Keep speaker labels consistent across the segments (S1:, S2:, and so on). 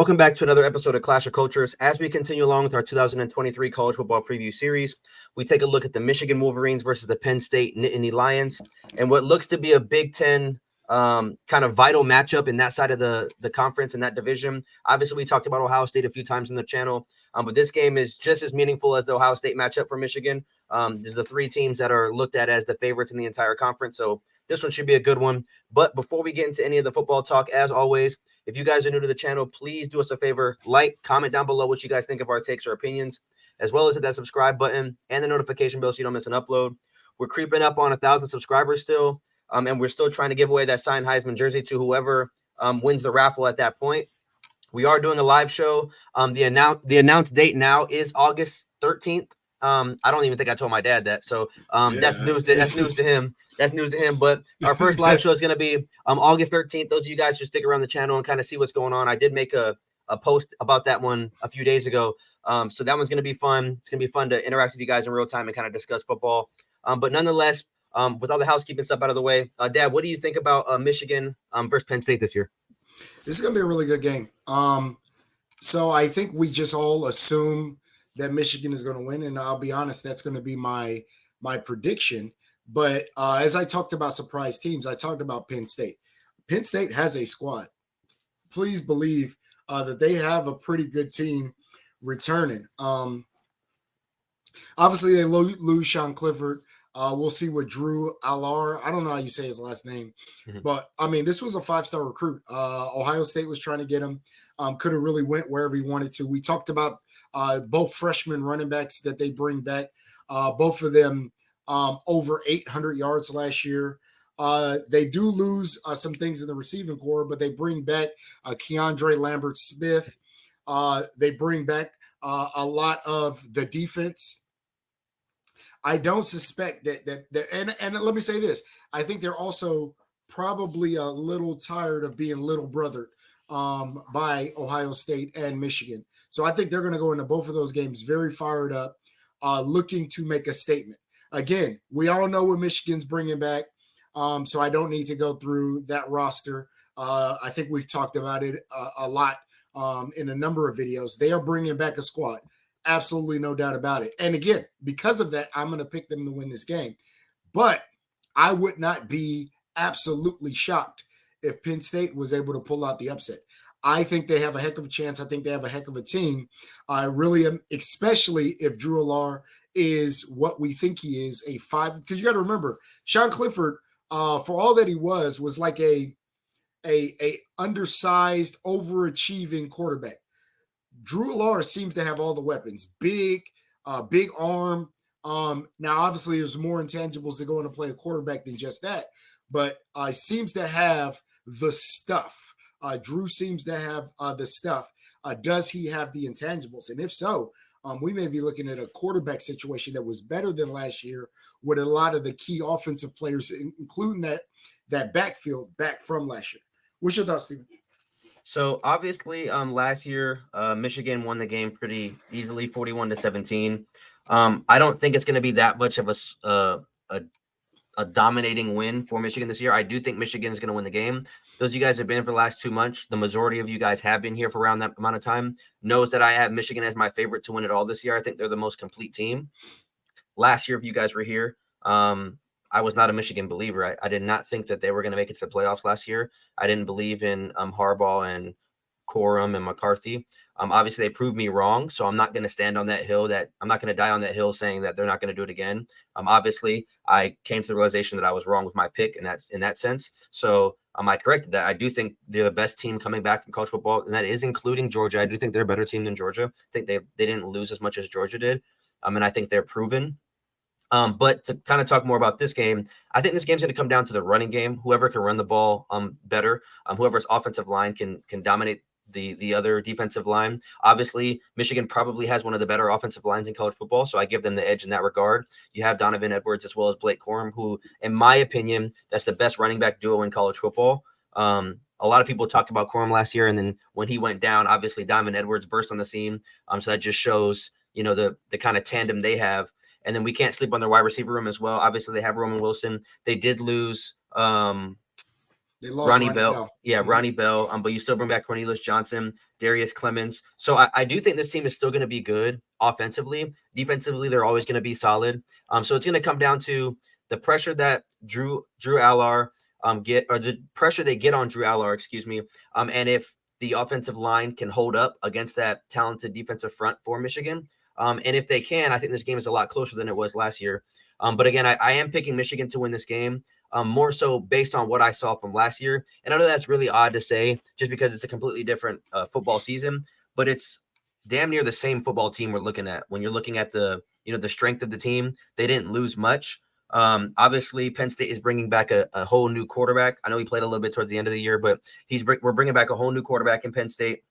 S1: Welcome back to another episode of Clash of Cultures. As we continue along with our 2023 college football preview series, we take a look at the Michigan Wolverines versus the Penn State Nittany Lions, and what looks to be a Big Ten kind of vital matchup in that side of the conference and that division. Obviously, we talked about Ohio State a few times in the channel, but this game is just as meaningful as the Ohio State matchup for Michigan. There's the three teams that are looked at as the favorites in the entire conference, so this one should be a good one. But before we get into any of the football talk, as always, if you guys are new to the channel, please do us a favor, like, comment down below what you guys think of our takes or opinions, as well as hit that subscribe button and the notification bell so you don't miss an upload. We're creeping up on 1,000 subscribers still, and we're still trying to give away that signed Heisman jersey to whoever wins the raffle at that point. We are doing a live show. The announced date now is August 13th. I don't even think I told my dad that, so that's news to him. That's news to him. But our first live show is going to be August 13th. Those of you guys who stick around the channel and kind of see what's going on. I did make a post about that one a few days ago. So that one's going to be fun. It's going to be fun to interact with you guys in real time and kind of discuss football. But nonetheless, with all the housekeeping stuff out of the way, Dad, what do you think about Michigan versus Penn State this year?
S2: This is going to be a really good game. So I think we just all assume that Michigan is going to win, and I'll be honest, that's going to be my prediction. But as I talked about surprise teams, I talked about Penn State. Penn State has a squad. Please believe that they have a pretty good team returning. Obviously, they lose Sean Clifford. We'll see what Drew Allar, I don't know how you say his last name, but I mean, this was a 5-star recruit. Ohio State was trying to get him, could have really went wherever he wanted to. We talked about both freshman running backs that they bring back, both of them over 800 yards last year. They do lose some things in the receiving core, but they bring back Keandre Lambert-Smith. They bring back a lot of the defense. I don't suspect that and let me say this. I think they're also probably a little tired of being little brothered by Ohio State and Michigan. So I think they're going to go into both of those games very fired up, looking to make a statement. Again, we all know what Michigan's bringing back, so I don't need to go through that roster. I think we've talked about it a lot in a number of videos. They are bringing back a squad. Absolutely no doubt about it. And again, because of that, I'm going to pick them to win this game. But I would not be absolutely shocked if Penn State was able to pull out the upset. I think they have a heck of a chance. I think they have a heck of a team. I really am, especially if Drew Allar is what we think he is, a 5. Because you got to remember, Sean Clifford, for all that he was like a undersized, overachieving quarterback. Drew Allar seems to have all the weapons, big arm. Now, obviously, there's more intangibles to go in and play a quarterback than just that, but seems to have the stuff. Drew seems to have the stuff. Does he have the intangibles? And if so, we may be looking at a quarterback situation that was better than last year with a lot of the key offensive players, including that backfield back from last year. What's your thoughts, Steven?
S1: So obviously, last year, Michigan won the game pretty easily, 41-17. I don't think it's going to be that much of a dominating win for Michigan this year. I do think Michigan is going to win the game. Those of you guys have been for the last 2 months, the majority of you guys have been here for around that amount of time, knows that I have Michigan as my favorite to win it all this year. I think they're the most complete team. Last year, if you guys were here, I was not a Michigan believer. I did not think that they were going to make it to the playoffs last year. I didn't believe in Harbaugh and Corum and McCarthy. Obviously, they proved me wrong, so I'm not going to stand on that hill. I'm not going to die on that hill saying that they're not going to do it again. Obviously, I came to the realization that I was wrong with my pick in that sense. So I corrected that. I do think they're the best team coming back from college football, and that is including Georgia. I do think they're a better team than Georgia. I think they didn't lose as much as Georgia did, and I think they're proven. But to kind of talk more about this game, I think this game's going to come down to the running game. Whoever can run the ball better, whoever's offensive line can dominate the other defensive line. Obviously, Michigan probably has one of the better offensive lines in college football, so I give them the edge in that regard. You have Donovan Edwards as well as Blake Corum, who, in my opinion, that's the best running back duo in college football. A lot of people talked about Corum last year, and then when he went down, obviously Donovan Edwards burst on the scene. So that just shows, the kind of tandem they have. And then we can't sleep on their wide receiver room as well. Obviously, they have Roman Wilson. They did lose
S2: They lost
S1: Ronnie
S2: Ronnie
S1: Bell.
S2: Bell.
S1: Yeah,
S2: Mhm.
S1: Ronnie Bell. But you still bring back Cornelius Johnson, Darius Clemens. So I do think this team is still going to be good offensively. Defensively, they're always going to be solid. So it's going to come down to the pressure that Drew Allard get, or the pressure they get on Drew Allard, excuse me. And if the offensive line can hold up against that talented defensive front for Michigan. And if they can, I think this game is a lot closer than it was last year. But again, I am picking Michigan to win this game. More so based on what I saw from last year. And I know that's really odd to say just because it's a completely different football season, but it's damn near the same football team we're looking at. When you're looking at the strength of the team, they didn't lose much. Obviously, Penn State is bringing back a whole new quarterback. I know he played a little bit towards the end of the year, but we're bringing back a whole new quarterback in Penn State.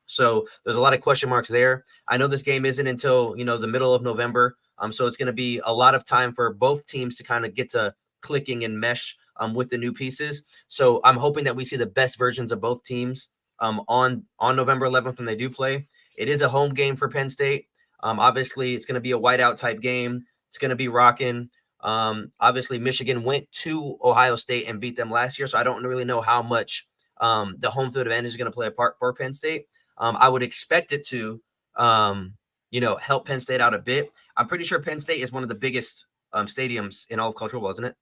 S1: So there's a lot of question marks there. I know this game isn't until the middle of November. So it's going to be a lot of time for both teams to kind of get to clicking and mesh with the new pieces. So I'm hoping that we see the best versions of both teams on November 11th when they do play. It is a home game for Penn State. Obviously, it's going to be a whiteout type game. It's going to be rocking. Obviously, Michigan went to Ohio State and beat them last year, so I don't really know how much the home field advantage is going to play a part for Penn State. I would expect it to, help Penn State out a bit. I'm pretty sure Penn State is one of the biggest stadiums in all of college football, isn't it?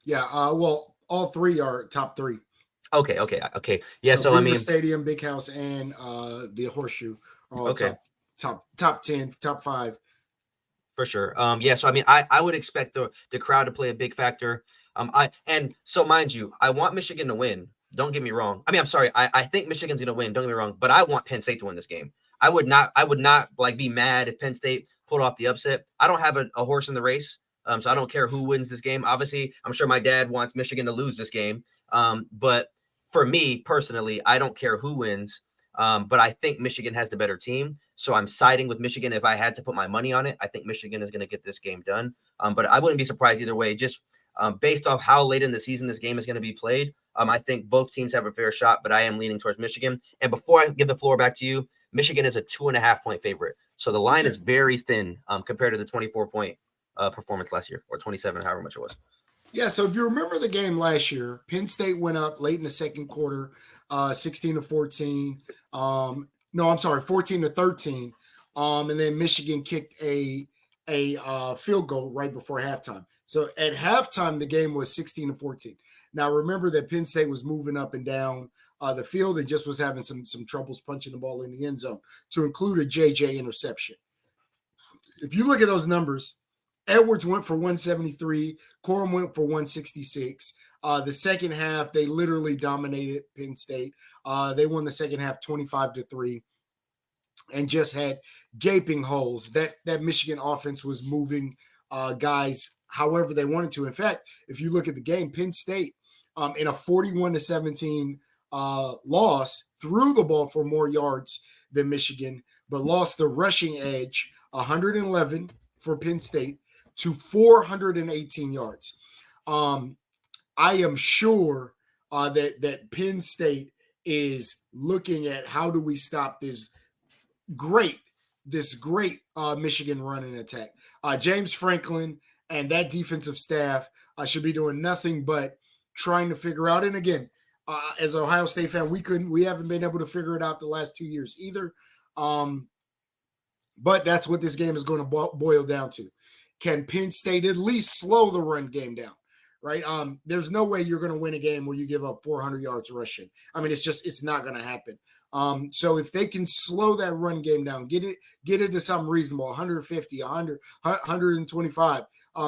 S2: Yeah. Well, all three are top three.
S1: Okay. Yeah.
S2: So
S1: So I
S2: Beaver
S1: mean,
S2: Stadium, Big House, and the Horseshoe are all
S1: okay,
S2: top 10, top 5.
S1: for sure. Yeah. So I mean, I would expect the crowd to play a big factor. So mind you, I want Michigan to win. Don't get me wrong. I mean, I'm sorry. I think Michigan's going to win. Don't get me wrong. But I want Penn State to win this game. I would not like be mad if Penn State pulled off the upset. I don't have a horse in the race. So I don't care who wins this game. Obviously, I'm sure my dad wants Michigan to lose this game. But for me personally, I don't care who wins. But I think Michigan has the better team. So I'm siding with Michigan. If I had to put my money on it, I think Michigan is going to get this game done. But I wouldn't be surprised either way. Just based off how late in the season this game is going to be played, I think both teams have a fair shot, but I am leaning towards Michigan. And before I give the floor back to you, Michigan is a 2.5-point favorite. So the line is very thin compared to the 24-point performance last year, or 27, however much it was.
S2: Yeah, so if you remember the game last year, Penn State went up late in the second quarter, 16-14. No, I'm sorry, 14-13. And then Michigan kicked a field goal right before halftime. So at halftime, the game was 16-14. Now remember that Penn State was moving up and down the field and just was having some troubles punching the ball in the end zone, to include a JJ interception. If you look at those numbers, Edwards went for 173. Corum went for 166. The second half, they literally dominated Penn State. They won the second half 25-3 and just had gaping holes. That Michigan offense was moving guys however they wanted to. In fact, if you look at the game, Penn State in a 41-17 loss threw the ball for more yards than Michigan, but lost the rushing edge, 111 for Penn State to 418 yards. I am sure that Penn State is looking at how do we stop this great Michigan running attack. James Franklin and that defensive staff should be doing nothing but trying to figure out. And again, as an Ohio State fan, we haven't been able to figure it out the last 2 years either. But that's what this game is going to boil down to. Can Penn State at least slow the run game down? Right? There's no way you're going to win a game where you give up 400 yards rushing. I mean, it's not going to happen. So if they can slow that run game down, get it to something reasonable, 150, 100, 125,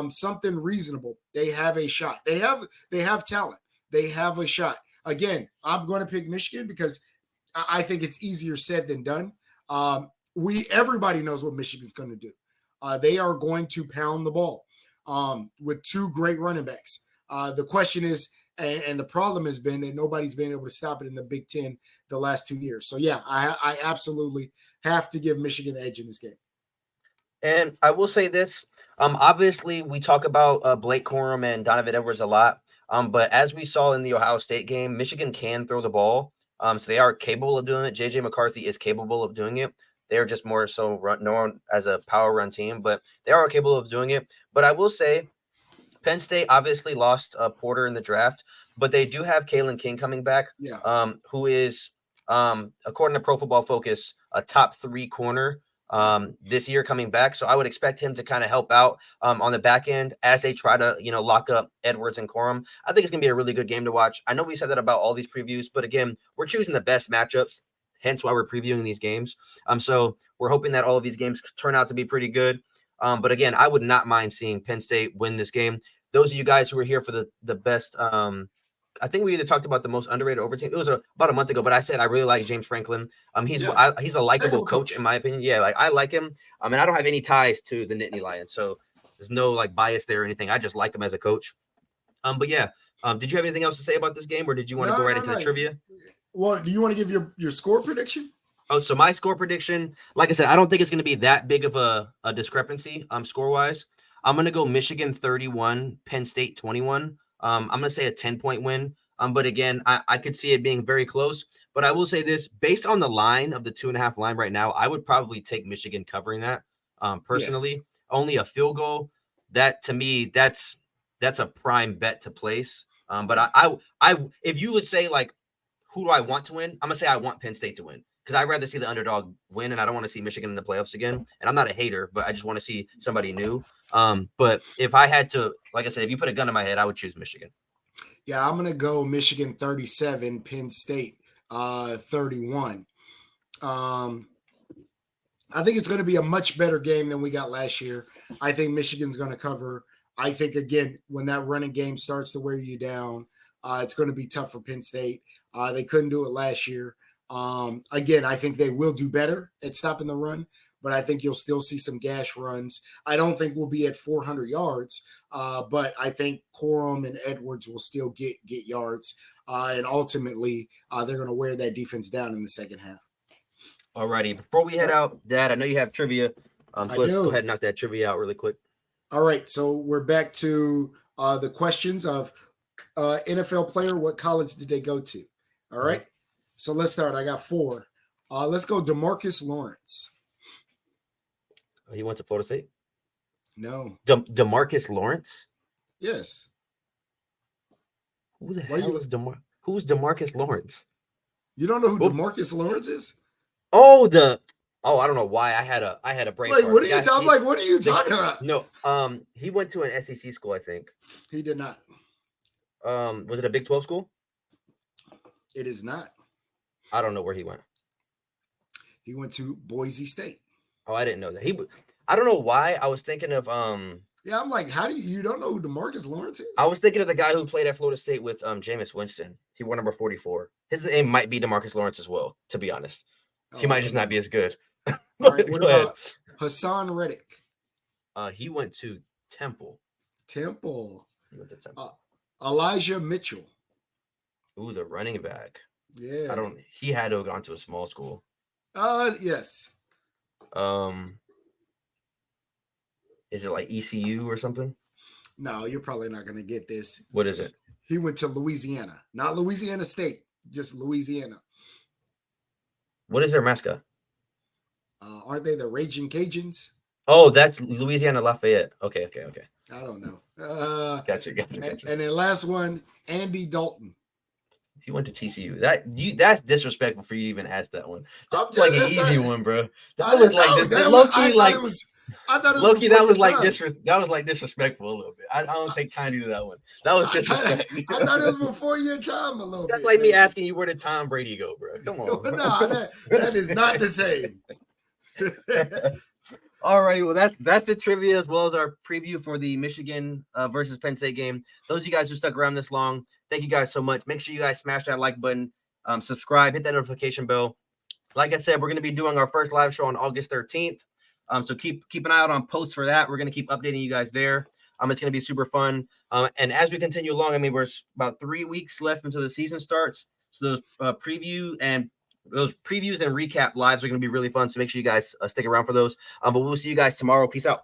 S2: something reasonable, they have a shot. They have talent. They have a shot. Again, I'm going to pick Michigan because I think it's easier said than done. Everybody knows what Michigan's going to do. They are going to pound the ball with two great running backs. The question is, and the problem has been that nobody's been able to stop it in the Big Ten the last 2 years. So, yeah, I absolutely have to give Michigan the edge in this game.
S1: And I will say this. Obviously, we talk about Blake Corum and Donovan Edwards a lot. But as we saw in the Ohio State game, Michigan can throw the ball. So they are capable of doing it. J.J. McCarthy is capable of doing it. They're just more so known as a power run team, but they are capable of doing it. But I will say, Penn State obviously lost Porter in the draft, but they do have Kalen King coming back,
S2: Yeah.
S1: who is, according to Pro Football Focus, a top 3 corner this year coming back. So I would expect him to kind of help out on the back end as they try to, lock up Edwards and Corum. I think it's going to be a really good game to watch. I know we said that about all these previews, but again, we're choosing the best matchups, hence why we're previewing these games. So we're hoping that all of these games turn out to be pretty good. But again, I would not mind seeing Penn State win this game. Those of you guys who were here for the best, I think we either talked about the most underrated over team. It was about a month ago, but I said I really like James Franklin. He's a likable coach in my opinion. Yeah, like I like him. I mean, I don't have any ties to the Nittany Lions, so there's no like bias there or anything. I just like him as a coach. But yeah, did you have anything else to say about this game, or did you want to go right into the trivia?
S2: Well, do you want to give your score prediction?
S1: Oh, so my score prediction, like I said, I don't think it's going to be that big of a discrepancy score-wise. I'm going to go Michigan 31, Penn State 21. I'm going to say a 10-point win. But again, I could see it being very close. But I will say this, based on the line of the 2.5 line right now, I would probably take Michigan covering that. Personally, yes. Only a field goal. That to me, that's a prime bet to place. But I if you would say like, who do I want to win? I'm gonna say I want Penn State to win because I'd rather see the underdog win, and I don't want to see Michigan in the playoffs again. And I'm not a hater, but I just want to see somebody new. But if I had to, like I said, if you put a gun in my head, I would choose Michigan.
S2: Yeah, I'm gonna go Michigan 37, Penn State 31. I think it's going to be a much better game than we got last year. I think Michigan's going to cover. I think, again, when that running game starts to wear you down, it's going to be tough for Penn State. They couldn't do it last year. Again, I think they will do better at stopping the run, but I think you'll still see some gash runs. I don't think we'll be at 400 yards, but I think Corum and Edwards will still get yards. And ultimately, they're going to wear that defense down in the second half.
S1: All righty. Before we head out, Dad, I know you have trivia. So let's go ahead and knock that trivia out really quick.
S2: All right. So we're back to the questions of NFL player. What college did they go to? All right. Mm-hmm. So let's start. I got 4. Let's go DeMarcus Lawrence.
S1: He went to Florida State?
S2: No.
S1: DeMarcus Lawrence?
S2: Yes.
S1: Who the hell is who's DeMarcus Lawrence?
S2: You don't know who DeMarcus Lawrence is?
S1: Oh, I don't know why I had a brain.
S2: Like, what are you talking? Like, what are you talking about?
S1: No, he went to an SEC school, I think.
S2: He did not.
S1: Was it a Big 12 school?
S2: It is not.
S1: I don't know where he went.
S2: He went to Boise State.
S1: Oh, I didn't know that. I don't know why. I was thinking of
S2: Yeah, I'm like, how do you don't know who DeMarcus Lawrence is?
S1: I was thinking of the guy who played at Florida State with Jameis Winston. He wore number 44. His name might be DeMarcus Lawrence as well, to be honest. He might just not be as good.
S2: All right, what about Hassan Reddick?
S1: He went to Temple.
S2: He went to Temple. Elijah Mitchell.
S1: Ooh, the running back.
S2: Yeah.
S1: He had to have gone to a small school.
S2: Yes.
S1: Is it like ECU or something?
S2: No, you're probably not going to get this.
S1: What is it?
S2: He went to Louisiana. Not Louisiana State, just Louisiana.
S1: What is their mascot?
S2: Aren't they the Raging Cajuns?
S1: Oh, that's Louisiana Lafayette. Okay.
S2: I don't know.
S1: Gotcha.
S2: And then last one, Andy Dalton.
S1: He went to TCU. That's disrespectful for you to even ask that one. That's like an easy one, bro. That was like this. Low-key, that was like disrespectful a little bit. I don't take kindly to that one. That was disrespect.
S2: I thought it was before your time a little bit.
S1: That's like me asking you where did Tom Brady go, bro. Come on. Bro.
S2: No, that is not the same.
S1: All right, well, that's the trivia as well as our preview for the Michigan versus Penn State game. Those of you guys who stuck around this long, thank you guys so much. Make sure you guys smash that like button, subscribe, hit that notification bell. Like I said, we're going to be doing our first live show on August 13th. So keep an eye out on posts for that. We're going to keep updating you guys there. It's going to be super fun. And as we continue along, I mean, we're about 3 weeks left until the season starts. So those previews and recap lives are going to be really fun. So make sure you guys stick around for those. But we'll see you guys tomorrow. Peace out.